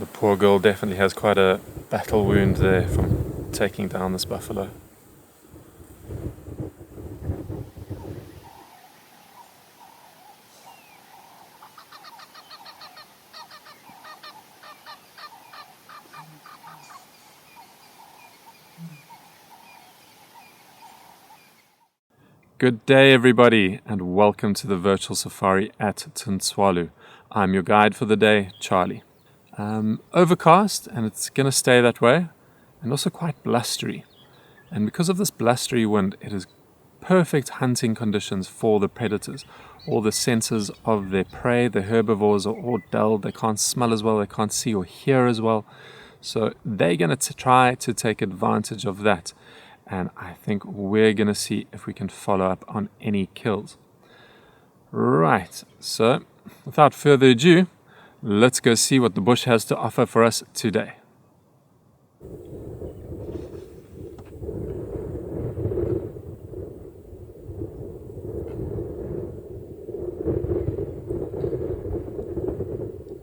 The poor girl definitely has quite a battle wound there from taking down this buffalo. Good day everybody, and welcome to the virtual safari at Tintswalu. I'm your guide for the day, Charlie. Overcast, and it's going to stay that way, and also quite blustery. And because of this blustery wind, it is perfect hunting conditions for the predators. All the senses of their prey, the herbivores, are all dulled. They can't smell as well, they can't see or hear as well. So they're going to try to take advantage of that. And I think we're going to see if we can follow up on any kills. Right, so without further ado, let's go see what the bush has to offer for us today.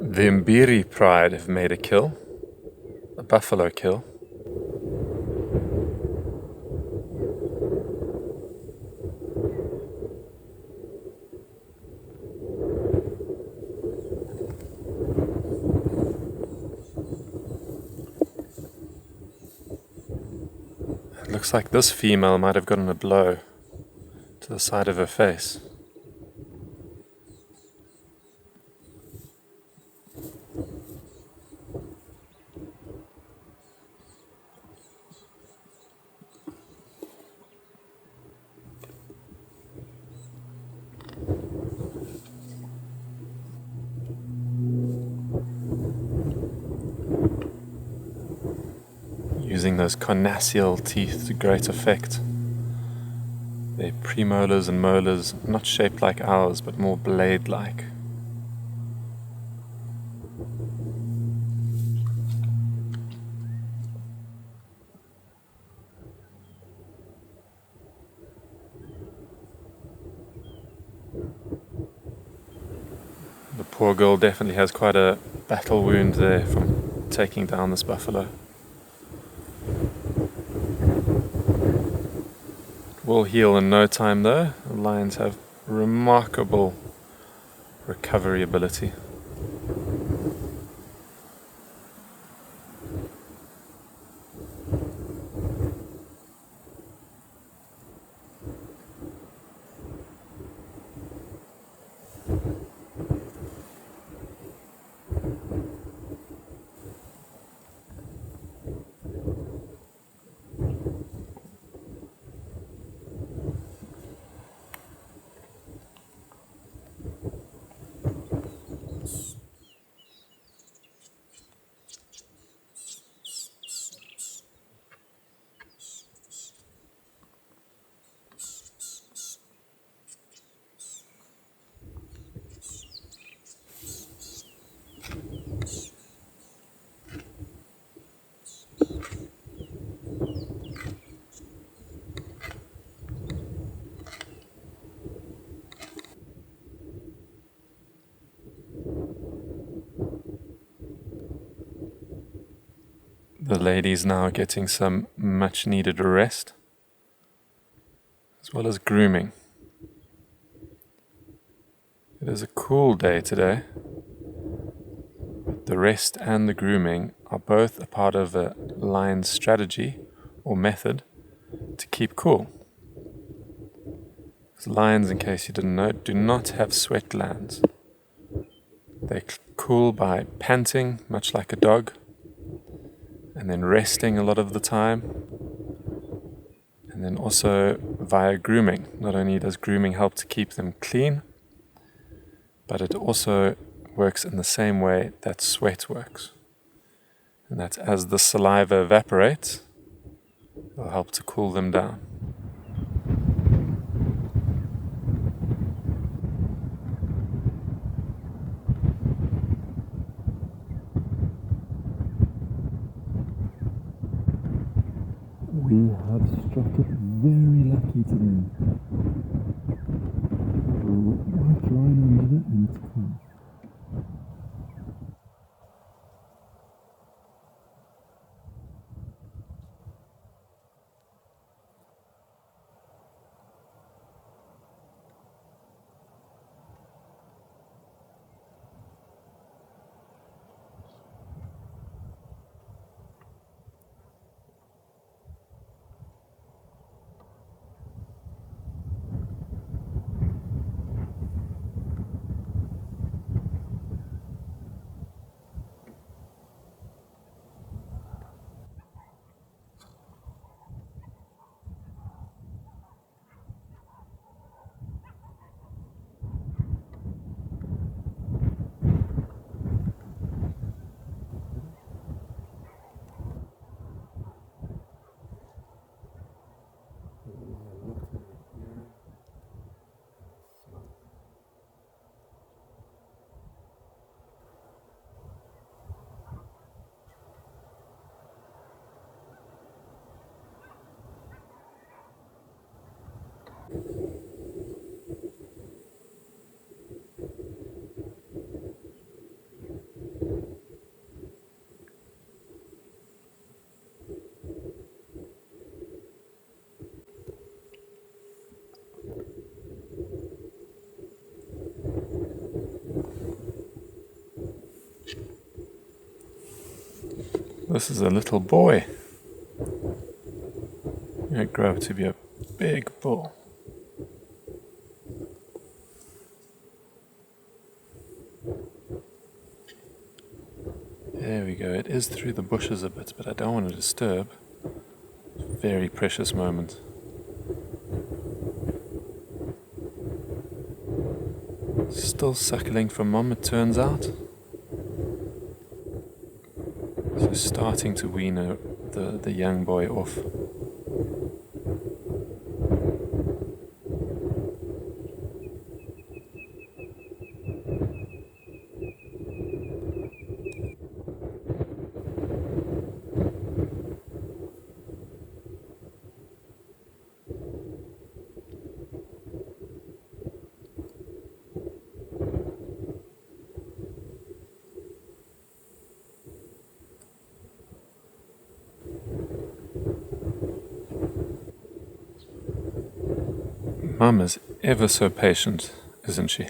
The Mbiris pride have made a kill, a buffalo kill. It looks like this female might have gotten a blow to the side of her face. Using those carnassial teeth to great effect. Their premolars and molars not shaped like ours, but more blade-like. The poor girl definitely has quite a battle wound there from taking down this buffalo. Will heal in no time though. The lions have remarkable recovery ability. The lady's now getting some much needed rest, as well as grooming. It is a cool day today. The rest and the grooming are both a part of a lion's strategy or method to keep cool. Because lions, in case you didn't know, do not have sweat glands. They cool by panting, much like a dog, and then resting a lot of the time, and then also via grooming. Not only does grooming help to keep them clean, but it also works in the same way that sweat works. And that's as the saliva evaporates, it'll help to cool them down. We have struck it very lucky today. White rhino mother and its calf. This is a little boy. He'll grow up to be a big bull. There we go. It is through the bushes a bit, but I don't want to disturb. Very precious moment. Still suckling from mum, it turns out. So starting to wean the young boy off. Mum is ever so patient, isn't she?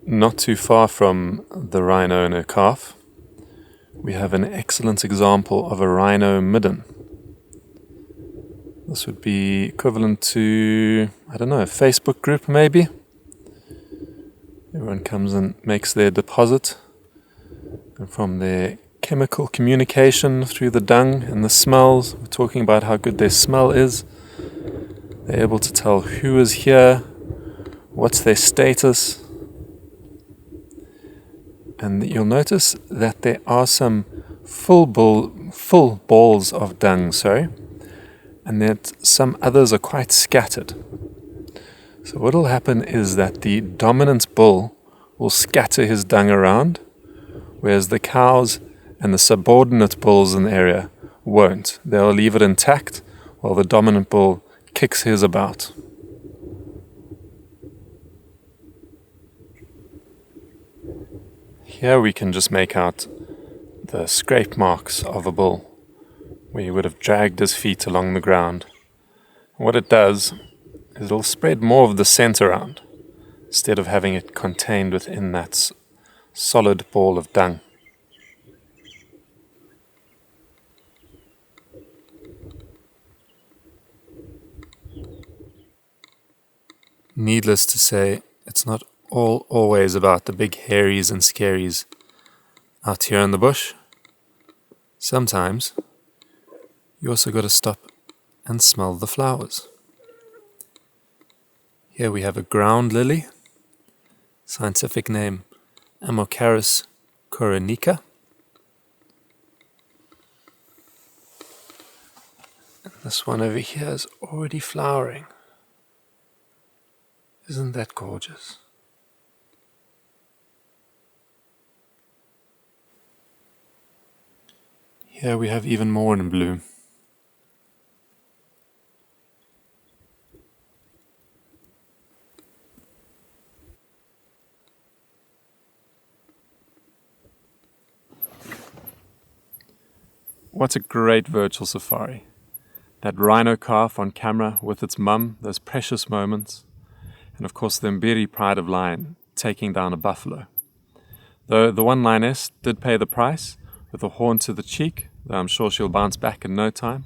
Not too far from the rhino and her calf, we have an excellent example of a rhino midden. This would be equivalent to, I don't know, a Facebook group maybe. Everyone comes and makes their deposit, and from their chemical communication through the dung and the smells, we're talking about how good their smell is. They're able to tell who is here, what's their status. And you'll notice that there are some full balls of dung, and that some others are quite scattered. So what will happen is that the dominant bull will scatter his dung around, whereas the cows and the subordinate bulls in the area won't. They'll leave it intact while the dominant bull kicks his about. Here we can just make out the scrape marks of a bull, where he would have dragged his feet along the ground. What it does is it'll spread more of the scent around, instead of having it contained within that solid ball of dung. Needless to say, it's not always about the big hairies and scaries out here in the bush. Sometimes you also got to stop and smell the flowers. Here we have a ground lily, scientific name Mbiris coronica. And this one over here is already flowering. Isn't that gorgeous? Here we have even more in bloom. What a great virtual safari. That rhino calf on camera with its mum, those precious moments, and of course the Mbiris pride of lion taking down a buffalo. Though the one lioness did pay the price, with a horn to the cheek, though I'm sure she'll bounce back in no time.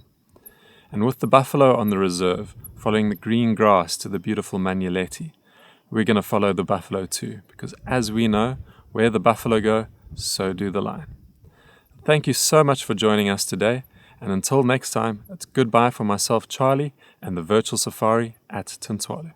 And with the buffalo on the reserve, following the green grass to the beautiful Manuleti, we're going to follow the buffalo too, because as we know, where the buffalo go, so do the lion. Thank you so much for joining us today, And until next time, it's goodbye from myself, Charlie, and the virtual safari at Tintswalo.